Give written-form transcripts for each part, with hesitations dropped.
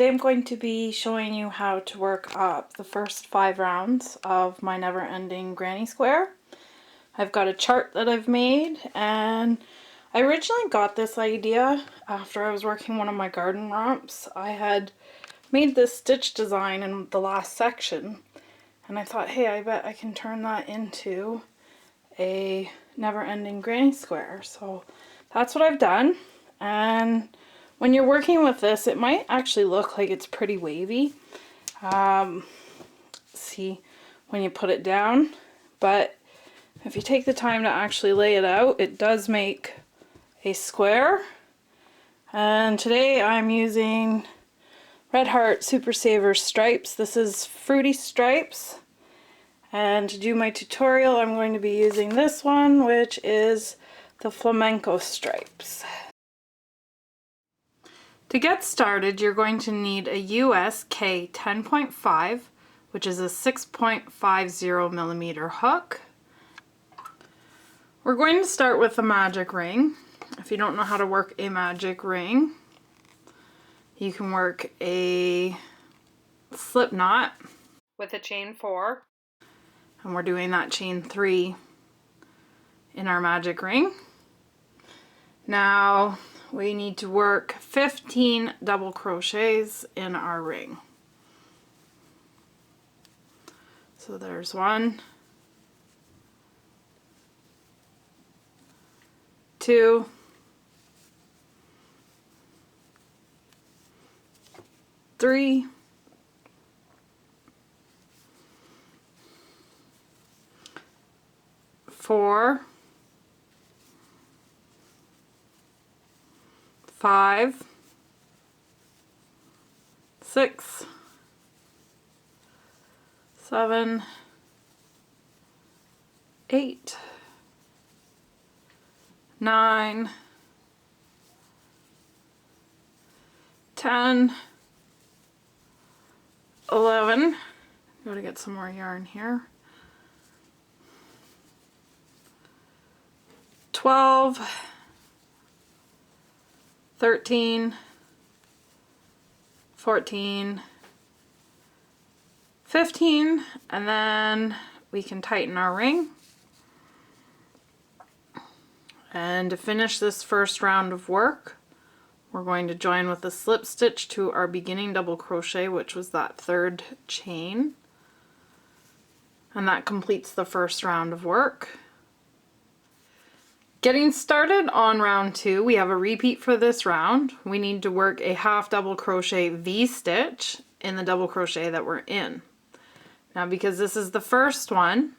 today I'm going to be showing you how to work up the first 5 rounds of my never-ending granny square. I've got a chart that I've made, and I originally got this idea after I was working one of my garden romps. I had made this stitch design in the last section, and I thought, hey, I bet I can turn that into a never-ending granny square. So that's what I've done, and when you're working with this, it might actually look like it's pretty wavy. See when you put it down, but if you take the time to actually lay it out, it does make a square. And today I'm using Red Heart Super Saver stripes. This is fruity stripes. And to do my tutorial, I'm going to be using this one, which is the flamenco stripes. To get started, you're going to need a US K 10.5, which is a 6.50 millimeter hook. We're going to start with a magic ring. If you don't know how to work a magic ring, you can work a slip knot with a chain 4, and we're doing that chain 3 in our magic ring. Now we need to work 15 double crochets in our ring. So there's 1, 2, 3, 4, 5, 6, 7, 8, 9, 10, 11, gotta get some more yarn here, 12, 13, 14, 15, and then we can tighten our ring. And to finish this first round of work, we're going to join with a slip stitch to our beginning double crochet, which was that 3rd chain. And that completes the first round of work. Getting started on round 2, we have a repeat for this round. We need to work a half double crochet V-stitch in the double crochet that we're in. Now, because this is the first one,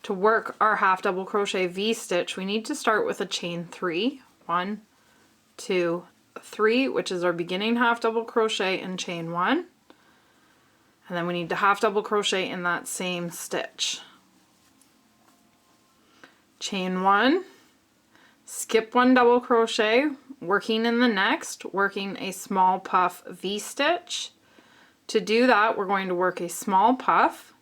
to work our half double crochet V-stitch, we need to start with a chain 3. 1, 2, 3, which is our beginning half double crochet and chain 1. And then we need to half double crochet in that same stitch. Chain 1. Skip 1 double crochet, working in the next, working a small puff V-stitch. To do that, we're going to work a small puff,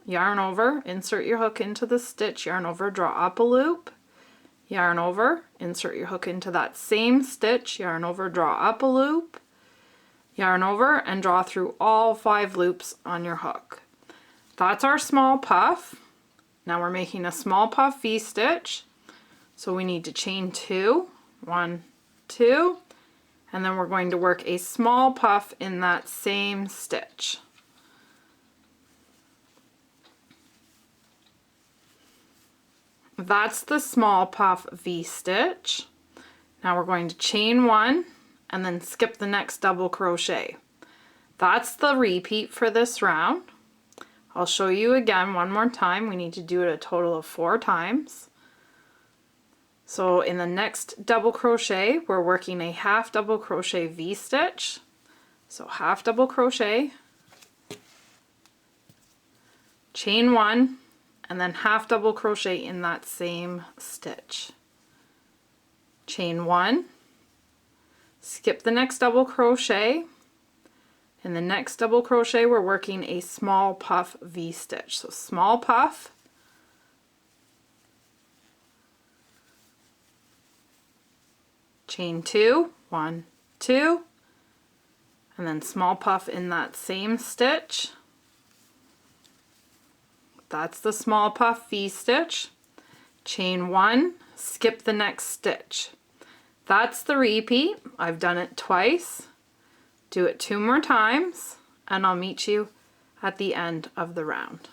yarn over, insert your hook into the stitch, yarn over, draw up a loop, yarn over, insert your hook into that same stitch, yarn over, draw up a loop, yarn over, and draw through all 5 loops on your hook. That's our small puff. Now we're making a small puff V-stitch, so we need to chain 2, 1, 2, and then we're going to work a small puff in that same stitch. That's the small puff V-stitch. Now we're going to chain 1 and then skip the next double crochet. That's the repeat for this round. I'll show you again one more time. We need to do it a total of 4 times. So in the next double crochet, we're working a half double crochet V-stitch. So half double crochet, chain 1, and then half double crochet in that same stitch. Chain 1, skip the next double crochet. In the next double crochet, we're working a small puff V-stitch. So small puff, chain 2, 1, 2, and then small puff in that same stitch. That's the small puff V-stitch. Chain 1, skip the next stitch. That's the repeat. I've done it twice. Do it 2 more times, and I'll meet you at the end of the round.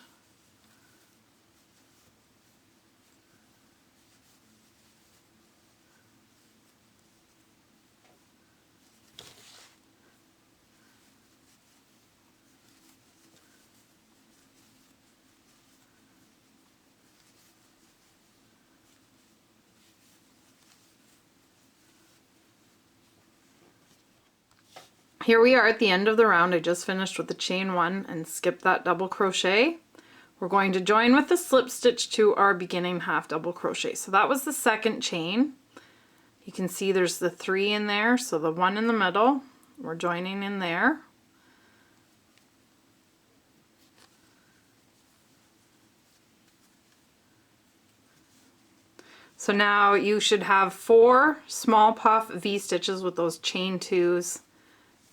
Here we are at the end of the round. I just finished with the chain 1 and skipped that double crochet. We're going to join with the slip stitch to our beginning half double crochet. So that was the second chain. You can see there's the 3 in there, so the 1 in the middle, we're joining in there. So now you should have 4 small puff V-stitches with those chain 2s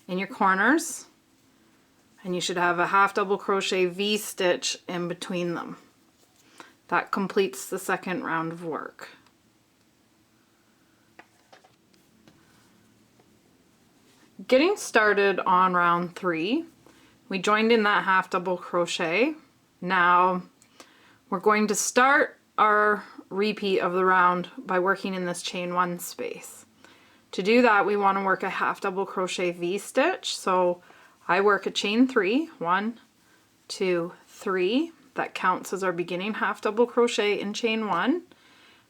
in your corners, and you should have a half double crochet V-stitch in between them. That completes the second round of work. Getting started on round 3, we joined in that half double crochet. Now we're going to start our repeat of the round by working in this chain 1 space. To do that, we want to work a half double crochet V-stitch. So I work a chain 3, 1, 2, 3. That counts as our beginning half double crochet in chain 1.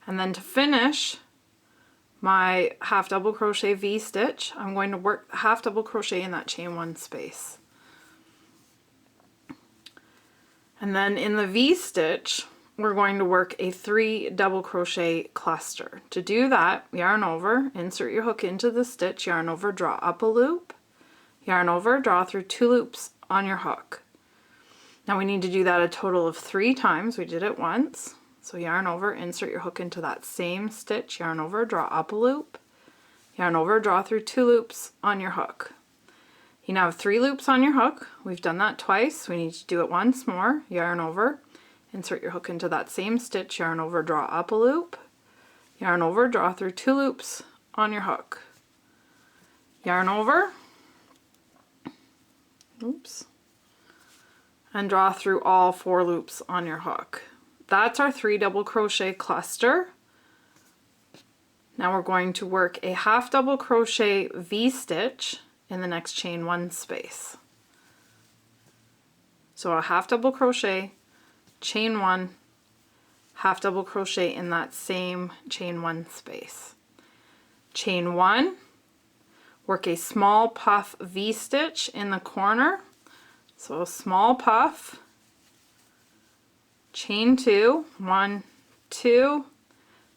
And then to finish my half double crochet V-stitch, I'm going to work half double crochet in that chain 1 space. And then in the V-stitch, we're going to work a 3 double crochet cluster. To do that, yarn over, insert your hook into the stitch, yarn over, draw up a loop, yarn over, draw through 2 loops on your hook. Now we need to do that a total of 3 times. We did it once. So yarn over, insert your hook into that same stitch, yarn over, draw up a loop, yarn over, draw through 2 loops on your hook. You now have 3 loops on your hook. We've done that twice. We need to do it once more. Yarn over, insert your hook into that same stitch, yarn over, draw up a loop, yarn over, draw through 2 loops on your hook. Yarn over, oops, and draw through all 4 loops on your hook. That's our 3 double crochet cluster. Now we're going to work a half double crochet V-stitch in the next chain 1 space. So a half double crochet, chain 1, half double crochet in that same chain 1 space. Chain 1, work a small puff V-stitch in the corner. So a small puff, chain 2, 1, 2,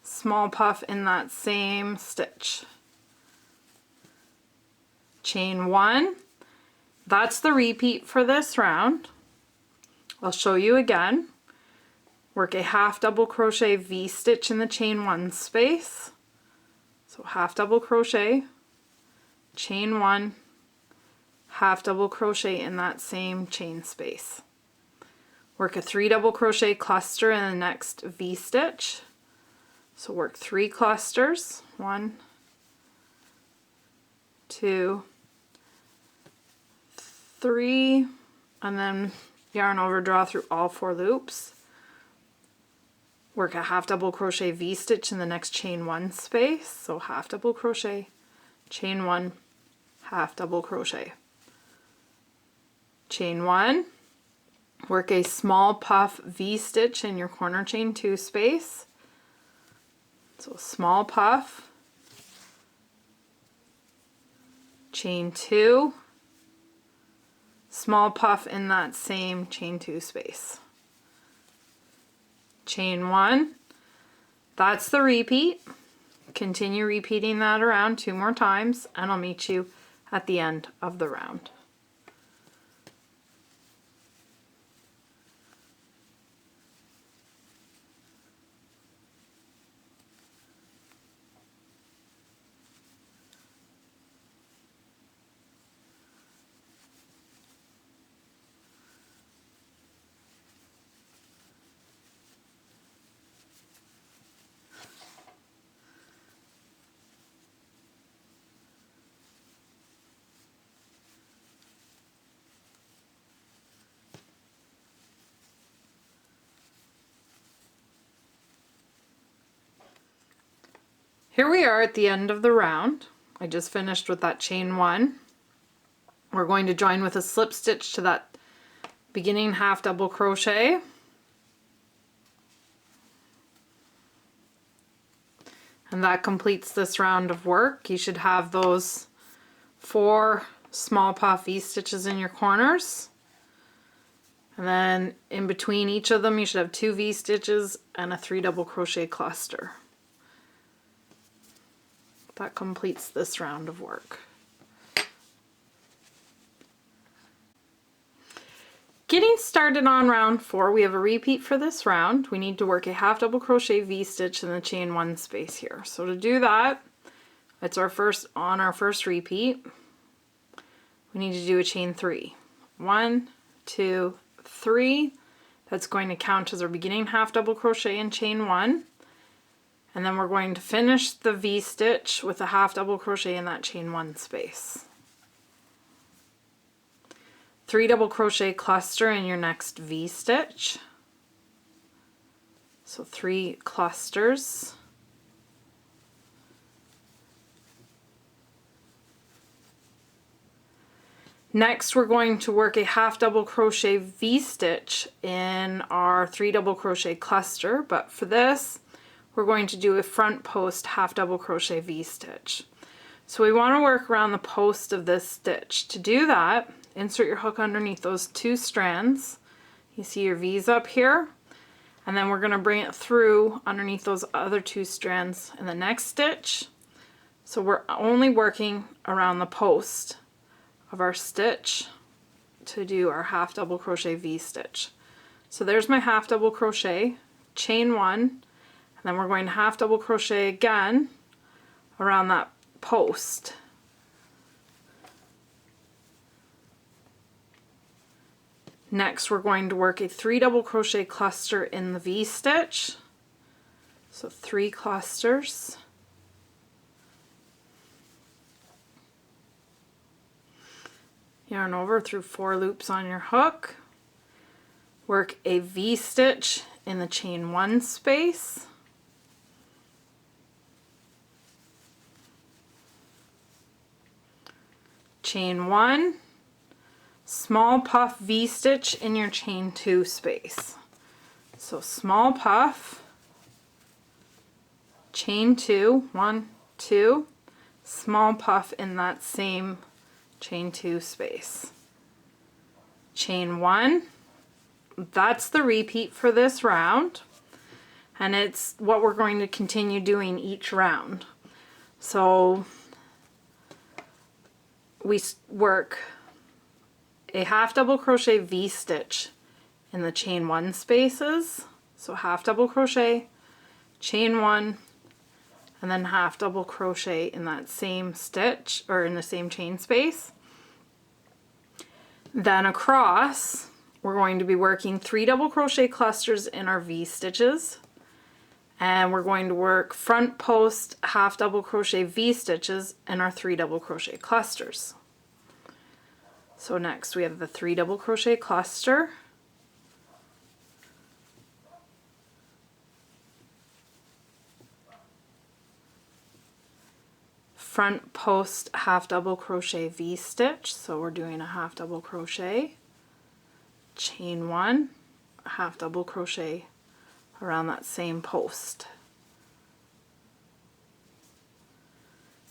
small puff in that same stitch. Chain 1, that's the repeat for this round. I'll show you again. Work a half double crochet V-stitch in the chain 1 space. So half double crochet, chain 1, half double crochet in that same chain space. Work a 3 double crochet cluster in the next V-stitch. So work 3 clusters, 1, 2, 3, and then yarn over, draw through all 4 loops. Work a half double crochet V-stitch in the next chain 1 space. So half double crochet, chain 1, half double crochet. Chain 1, work a small puff V-stitch in your corner chain 2 space. So small puff, chain 2, small puff in that same chain 2 space. Chain 1, that's the repeat. Continue repeating that around 2 more times, and I'll meet you at the end of the round. Here we are at the end of the round. I just finished with that chain 1. We're going to join with a slip stitch to that beginning half double crochet. And that completes this round of work. You should have those 4 small puff V-stitches in your corners. And then in between each of them you should have 2 V-stitches and a 3 double crochet cluster. That completes this round of work. Getting started on round 4, we have a repeat for this round. We need to work a half double crochet V-stitch in the chain 1 space here. So to do that, it's our first repeat. We need to do a chain 3. 1, 2, 3. That's going to count as our beginning half double crochet in chain 1. And then we're going to finish the V-stitch with a half double crochet in that chain 1 space. 3 double crochet cluster in your next V-stitch. So 3 clusters. Next we're going to work a half double crochet V-stitch in our 3 double crochet cluster, but for this we're going to do a front post half double crochet V-stitch. So we want to work around the post of this stitch. To do that, insert your hook underneath those 2 strands. You see your V's up here, and then we're going to bring it through underneath those other 2 strands in the next stitch. So we're only working around the post of our stitch to do our half double crochet V-stitch. So there's my half double crochet, chain 1, and then we're going to half double crochet again around that post. Next we're going to work a 3 double crochet cluster in the V-stitch. So 3 clusters. Yarn over through 4 loops on your hook. Work a V-stitch in the chain 1 space. Chain 1. Small puff V-stitch in your chain 2 space. So small puff, chain 2, 1, 2, small puff in that same chain 2 space. Chain 1, that's the repeat for this round, and it's what we're going to continue doing each round. So we work a half double crochet V-stitch in the chain 1 spaces. So half double crochet, chain 1, and then half double crochet in that same stitch or in the same chain space. Then across we're going to be working 3 double crochet clusters in our V-stitches, and we're going to work front post half double crochet V-stitches in our 3 double crochet clusters. So next we have the 3 double crochet cluster, front post half double crochet V-stitch, so we're doing a half double crochet, chain 1, half double crochet around that same post,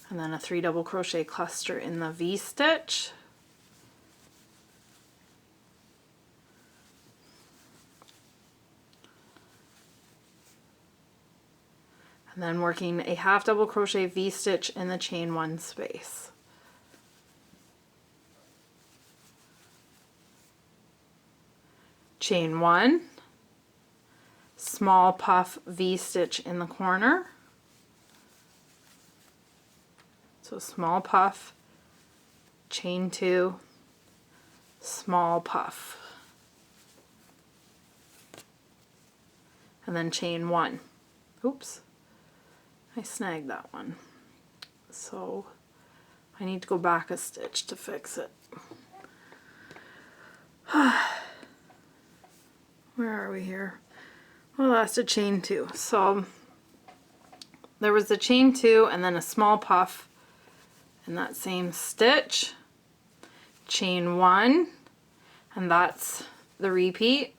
and then a 3 double crochet cluster in the V-stitch, and then working a half double crochet V-stitch in the chain 1 space. Chain 1, small puff V-stitch in the corner. So small puff, chain 2, small puff, and then chain 1. Oops. I snagged that one, so I need to go back a stitch to fix it. Where are we here? Well, that's a chain 2. So there was the chain 2 and then a small puff in that same stitch, chain 1, and that's the repeat.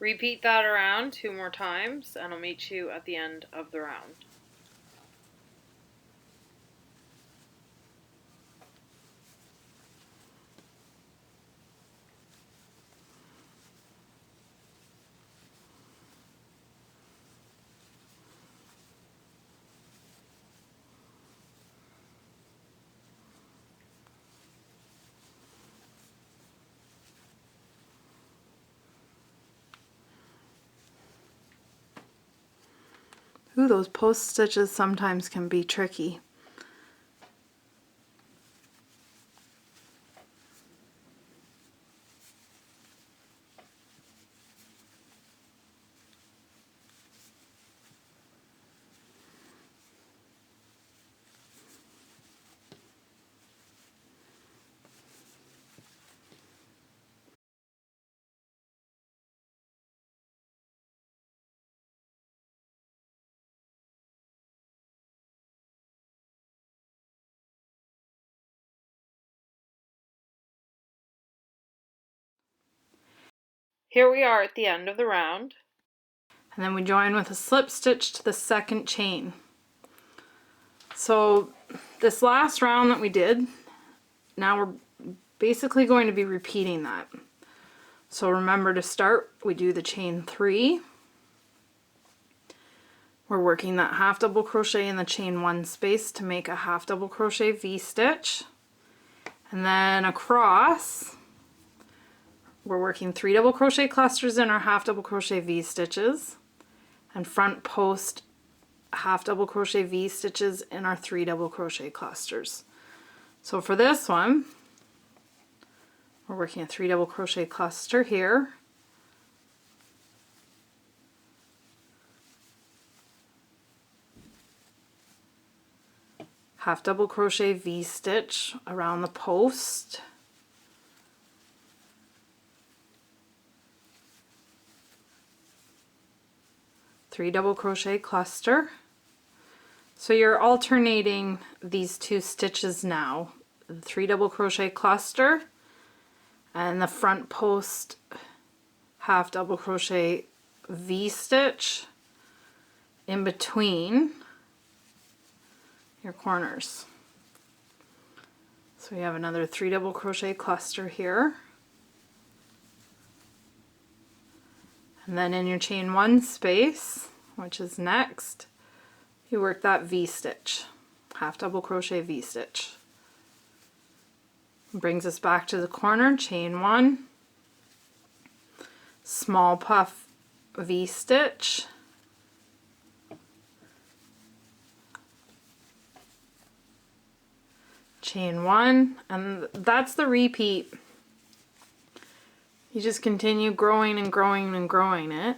Repeat that around 2 more times and I'll meet you at the end of the round. Ooh, those post stitches sometimes can be tricky. Here we are at the end of the round, and then we join with a slip stitch to the second chain. So this last round that we did, now we're basically going to be repeating that. So remember, to start we do the chain 3. We're working that half double crochet in the chain 1 space to make a half double crochet V-stitch, and then across we're working 3 double crochet clusters in our half double crochet V-stitches, and front post half double crochet V-stitches in our 3 double crochet clusters. So for this one, we're working a 3 double crochet cluster here, half double crochet V-stitch around the post, three double crochet cluster. So you're alternating these 2 stitches now, the 3 double crochet cluster and the front post half double crochet V-stitch in between your corners. So we have another 3 double crochet cluster here, and then in your chain 1 space, which is next, you work that V-stitch, half double crochet V-stitch. Brings us back to the corner, chain 1, small puff V-stitch, chain 1, and that's the repeat. You just continue growing and growing and growing it.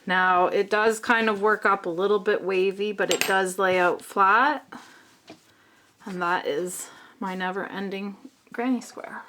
Now it does kind of work up a little bit wavy, but it does lay out flat, and that is my never-ending granny square.